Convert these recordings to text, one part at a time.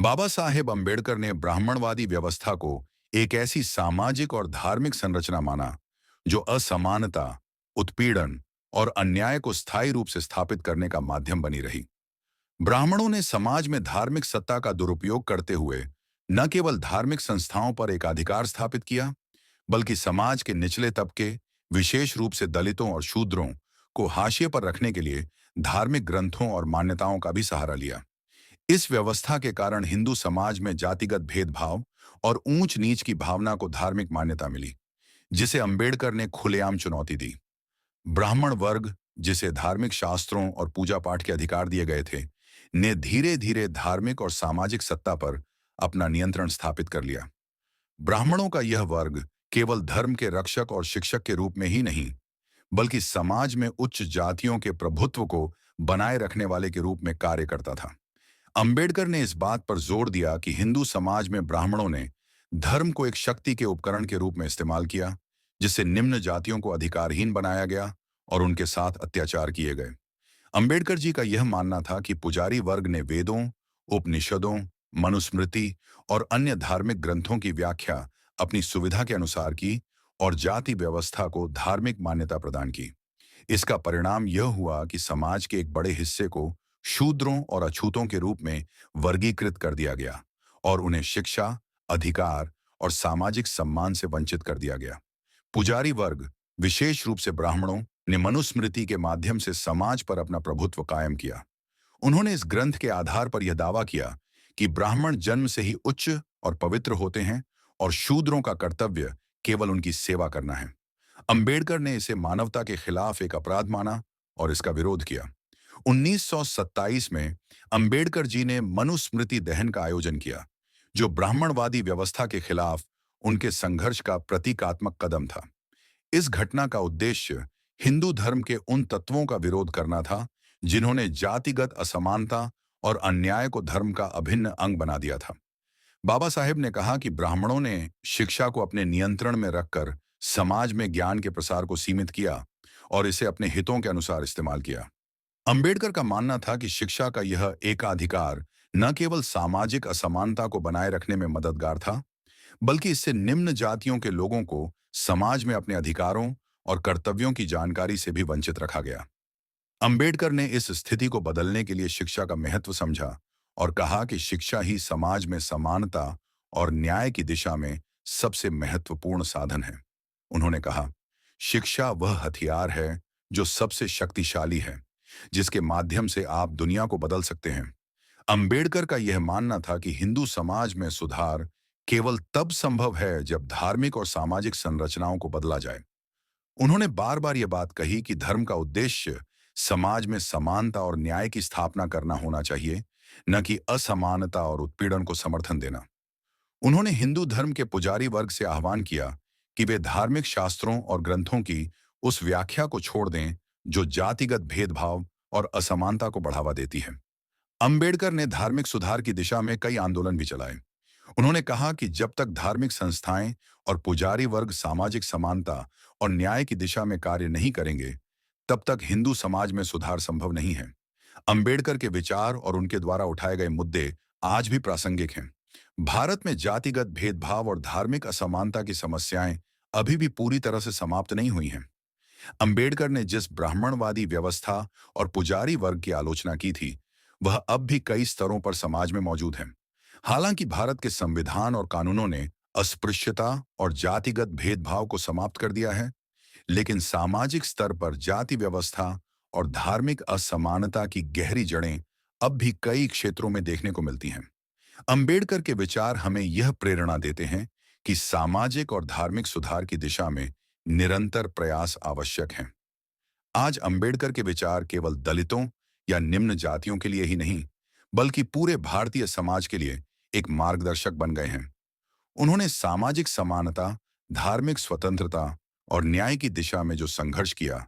बाबा साहेब अंबेडकर ने ब्राह्मणवादी व्यवस्था को एक ऐसी सामाजिक और धार्मिक संरचना माना जो असमानता, उत्पीड़न और अन्याय को स्थायी रूप से स्थापित करने का माध्यम बनी रही। ब्राह्मणों ने समाज में धार्मिक सत्ता का दुरुपयोग करते हुए न केवल धार्मिक संस्थाओं पर एकाधिकार स्थापित किया, बल्कि समाज के निचले तबके, विशेष रूप से दलितों और शूद्रों को हाशिए पर रखने के लिए धार्मिक ग्रंथों और मान्यताओं का भी सहारा लिया। इस व्यवस्था के कारण हिंदू समाज में जातिगत भेदभाव और ऊंच नीच की भावना को धार्मिक मान्यता मिली, जिसे अंबेडकर ने खुलेआम चुनौती दी। ब्राह्मण वर्ग, जिसे धार्मिक शास्त्रों और पूजा पाठ के अधिकार दिए गए थे, ने धीरे धीरे धार्मिक और सामाजिक सत्ता पर अपना नियंत्रण स्थापित कर लिया। ब्राह्मणों का यह वर्ग केवल धर्म के रक्षक और शिक्षक के रूप में ही नहीं, बल्कि समाज में उच्च जातियों के प्रभुत्व को बनाए रखने वाले के रूप में कार्य करता था। अंबेडकर ने इस बात पर जोर दिया कि हिंदू समाज में ब्राह्मणों ने धर्म को एक शक्ति के उपकरण के रूप में इस्तेमाल किया, जिससे निम्न जातियों को अधिकारहीन बनाया गया और उनके साथ अत्याचार किए गए। अंबेडकर जी का यह मानना था कि पुजारी वर्ग ने वेदों, उपनिषदों, मनुस्मृति और अन्य धार्मिक ग्रंथों की व्याख्या अपनी सुविधा के अनुसार की और जाति व्यवस्था को धार्मिक मान्यता प्रदान की। इसका परिणाम यह हुआ कि समाज के एक बड़े हिस्से को शूद्रों और अछूतों के रूप में वर्गीकृत कर दिया गया और उन्हें शिक्षा, अधिकार और सामाजिक सम्मान से वंचित कर दिया गया। पुजारी वर्ग, विशेष रूप से ब्राह्मणों, ने मनुस्मृति के माध्यम से समाज पर अपना प्रभुत्व कायम किया। उन्होंने इस ग्रंथ के आधार पर यह दावा किया कि ब्राह्मण जन्म से ही उच्च और पवित्र होते हैं और शूद्रों का कर्तव्य केवल उनकी सेवा करना है। अंबेडकर ने इसे मानवता के खिलाफ एक अपराध माना और इसका विरोध किया। 1927 में अंबेडकर जी ने मनुस्मृति दहन का आयोजन किया, जो ब्राह्मणवादी व्यवस्था के खिलाफ उनके संघर्ष का प्रतीकात्मक कदम था। इस घटना का उद्देश्य हिंदू धर्म के उन तत्वों का विरोध करना था जिन्होंने जातिगत असमानता और अन्याय को धर्म का अभिन्न अंग बना दिया था। बाबा साहेब ने कहा कि ब्राह्मणों ने शिक्षा को अपने नियंत्रण में रखकर समाज में ज्ञान के प्रसार को सीमित किया और इसे अपने हितों के अनुसार इस्तेमाल किया। अंबेडकर का मानना था कि शिक्षा का यह एकाधिकार न केवल सामाजिक असमानता को बनाए रखने में मददगार था, बल्कि इससे निम्न जातियों के लोगों को समाज में अपने अधिकारों और कर्तव्यों की जानकारी से भी वंचित रखा गया। अंबेडकर ने इस स्थिति को बदलने के लिए शिक्षा का महत्व समझा और कहा कि शिक्षा ही समाज में समानता और न्याय की दिशा में सबसे महत्वपूर्ण साधन है। उन्होंने कहा, शिक्षा वह हथियार है जो सबसे शक्तिशाली है, जिसके माध्यम से आप दुनिया को बदल सकते हैं। अंबेडकर का यह मानना था कि हिंदू समाज में सुधार केवल तब संभव है जब धार्मिक और सामाजिक संरचनाओं को बदला जाए। उन्होंने बार बार यह बात कही कि धर्म का उद्देश्य समाज में समानता और न्याय की स्थापना करना होना चाहिए, न कि असमानता और उत्पीड़न को समर्थन देना। उन्होंने हिंदू धर्म के पुजारी वर्ग से आह्वान किया कि वे धार्मिक शास्त्रों और ग्रंथों की उस व्याख्या को छोड़ दें जो जातिगत भेदभाव और असमानता को बढ़ावा देती है। अंबेडकर ने धार्मिक सुधार की दिशा में कई आंदोलन भी चलाए। उन्होंने कहा कि जब तक धार्मिक संस्थाएं और पुजारी वर्ग सामाजिक समानता और न्याय की दिशा में कार्य नहीं करेंगे, तब तक हिंदू समाज में सुधार संभव नहीं है। अंबेडकर के विचार और उनके द्वारा उठाए गए मुद्दे आज भी प्रासंगिक हैं। भारत में जातिगत भेदभाव और धार्मिक असमानता की समस्याएं अभी भी पूरी तरह से समाप्त नहीं हुई हैं। अंबेडकर ने जिस ब्राह्मणवादी व्यवस्था और पुजारी वर्ग की आलोचना की थी, वह अब भी कई स्तरों पर समाज में मौजूद है। हालांकि भारत के संविधान और कानूनों ने अस्पृश्यता और जातिगत भेदभाव को समाप्त कर दिया है, लेकिन सामाजिक स्तर पर जाति व्यवस्था और धार्मिक असमानता की गहरी जड़ें अब भी कई क्षेत्रों में देखने को मिलती हैं। अंबेडकर के विचार हमें यह प्रेरणा देते हैं कि सामाजिक और धार्मिक सुधार की दिशा में निरंतर प्रयास आवश्यक हैं। आज अंबेडकर के विचार केवल दलितों या निम्न जातियों के लिए ही नहीं, बल्कि पूरे भारतीय समाज के लिए एक मार्गदर्शक बन गए हैं। उन्होंने सामाजिक समानता, धार्मिक स्वतंत्रता और न्याय की दिशा में जो संघर्ष किया,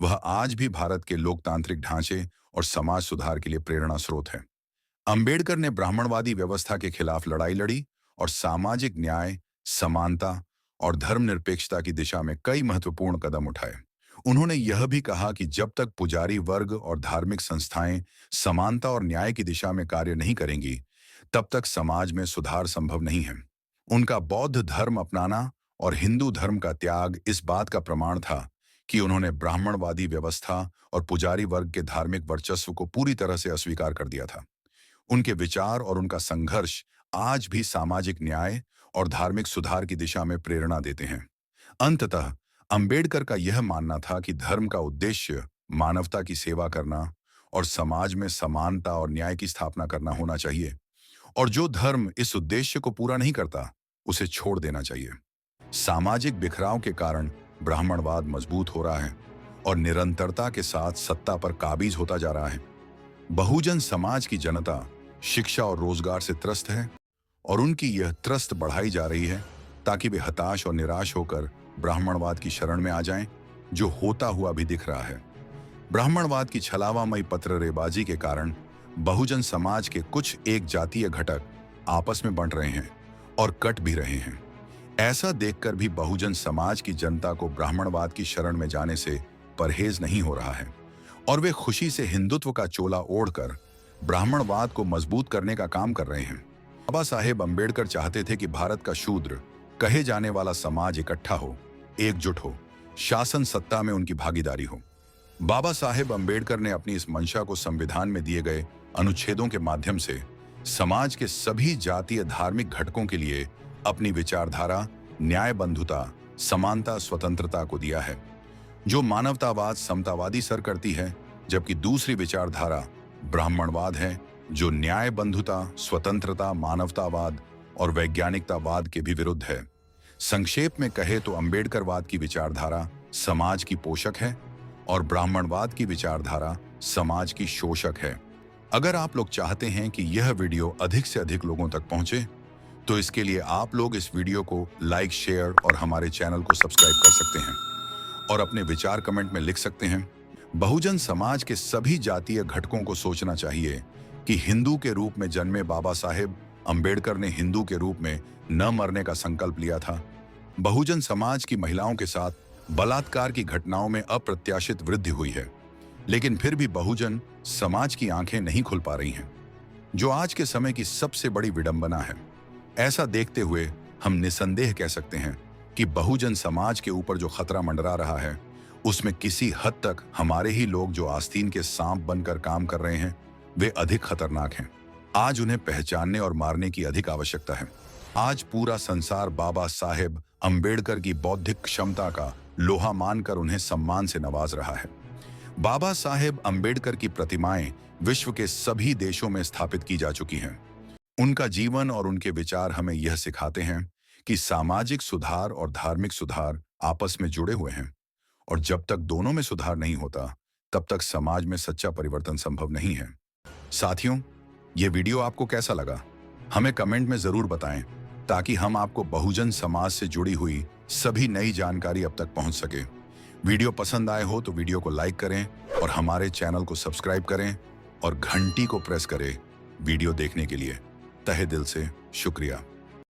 वह आज भी भारत के लोकतांत्रिक ढांचे और समाज सुधार के लिए प्रेरणा स्रोत है। अंबेडकर ने ब्राह्मणवादी व्यवस्था के खिलाफ लड़ाई लड़ी और सामाजिक न्याय, समानता और धर्मनिरपेक्षता की दिशा में कई महत्वपूर्ण कदम उठाए। उन्होंने यह भी कहा कि जब तक पुजारी वर्ग और धार्मिक संस्थाएं समानता और न्याय की दिशा में कार्य नहीं करेंगी, तब तक समाज में सुधार संभव नहीं है। उनका बौद्ध धर्म अपनाना और हिंदू धर्म का त्याग इस बात का प्रमाण था कि उन्होंने ब्राह्मणवादी व्यवस्था और पुजारी वर्ग के धार्मिक वर्चस्व को पूरी तरह से अस्वीकार कर दिया था। उनके विचार और उनका संघर्ष आज भी सामाजिक न्याय और धार्मिक सुधार की दिशा में प्रेरणा देते हैं। अंततः अंबेडकर का यह मानना था कि धर्म का उद्देश्य मानवता की सेवा करना और समाज में समानता और न्याय की स्थापना करना होना चाहिए, और जो धर्म इस उद्देश्य को पूरा नहीं करता उसे छोड़ देना चाहिए। सामाजिक बिखराव के कारण ब्राह्मणवाद मजबूत हो रहा है और निरंतरता के साथ सत्ता पर काबिज होता जा रहा है। बहुजन समाज की जनता शिक्षा और रोजगार से त्रस्त है और उनकी यह त्रस्त बढ़ाई जा रही है ताकि वे हताश और निराश होकर ब्राह्मणवाद की शरण में आ जाएं, जो होता हुआ भी दिख रहा है। ब्राह्मणवाद की छलावामयी पत्ररेबाजी के कारण बहुजन समाज के कुछ एक जातीय घटक आपस में बंट रहे हैं और कट भी रहे हैं। ऐसा देखकर भी बहुजन समाज की जनता को ब्राह्मणवाद की शरण में जाने से परहेज नहीं हो रहा है और वे खुशी से हिंदुत्व का चोला ओढ़कर ब्राह्मणवाद को मजबूत करने का काम कर रहे हैं। बाबा साहेब अंबेडकर चाहते थे कि भारत का शूद्र कहे जाने वाला समाज इकट्ठा हो, एकजुट हो, शासन सत्ता में उनकी भागीदारी हो। बाबा साहेब अंबेडकर ने अपनी इस मंशा को संविधान में दिए गए अनुच्छेदों के माध्यम से समाज के सभी जातीय धार्मिक घटकों के लिए अपनी विचारधारा न्याय, बंधुता, समानता, स्वतंत्रता को दिया है, जो मानवतावाद, समतावादी सर करती है, जबकि दूसरी विचारधारा ब्राह्मणवाद है, जो न्याय, बंधुता, स्वतंत्रता, मानवतावाद और वैज्ञानिकतावाद के भी विरुद्ध है। संक्षेप में कहे तो अंबेडकरवाद की विचारधारा समाज की पोषक है और ब्राह्मणवाद की विचारधारा समाज की शोषक है। अगर आप लोग चाहते हैं कि यह वीडियो अधिक से अधिक लोगों तक पहुंचे, तो इसके लिए आप लोग इस वीडियो को लाइक, शेयर और हमारे चैनल को सब्सक्राइब कर सकते हैं और अपने विचार कमेंट में लिख सकते हैं। बहुजन समाज के सभी जातीय घटकों को सोचना चाहिए कि हिंदू के रूप में जन्मे बाबा साहेब अंबेडकर ने हिंदू के रूप में न मरने का संकल्प लिया था। बहुजन समाज की महिलाओं के साथ बलात्कार की घटनाओं में अप्रत्याशित वृद्धि हुई है, लेकिन फिर भी बहुजन समाज की आंखें नहीं खुल पा रही हैं, जो आज के समय की सबसे बड़ी विडंबना है। ऐसा देखते हुए हम निसंदेह कह सकते हैं कि बहुजन समाज के ऊपर जो खतरा मंडरा रहा है, उसमें किसी हद तक हमारे ही लोग जो आस्तीन के सांप बनकर काम कर रहे हैं, वे अधिक खतरनाक हैं। आज उन्हें पहचानने और मारने की अधिक आवश्यकता है। आज पूरा संसार बाबा साहेब अंबेडकर की बौद्धिक क्षमता का लोहा मानकर उन्हें सम्मान से नवाज रहा है। बाबा साहेब अंबेडकर की प्रतिमाएं विश्व के सभी देशों में स्थापित की जा चुकी हैं। उनका जीवन और उनके विचार हमें यह सिखाते हैं कि सामाजिक सुधार और धार्मिक सुधार आपस में जुड़े हुए हैं, और जब तक दोनों में सुधार नहीं होता, तब तक समाज में सच्चा परिवर्तन संभव नहीं है। साथियों, ये वीडियो आपको कैसा लगा? हमें कमेंट में जरूर बताएं, ताकि हम आपको बहुजन समाज से जुड़ी हुई सभी नई जानकारी अब तक पहुंच सके। वीडियो पसंद आए हो तो वीडियो को लाइक करें और हमारे चैनल को सब्सक्राइब करें और घंटी को प्रेस करें वीडियो देखने के लिए। तहे दिल से शुक्रिया।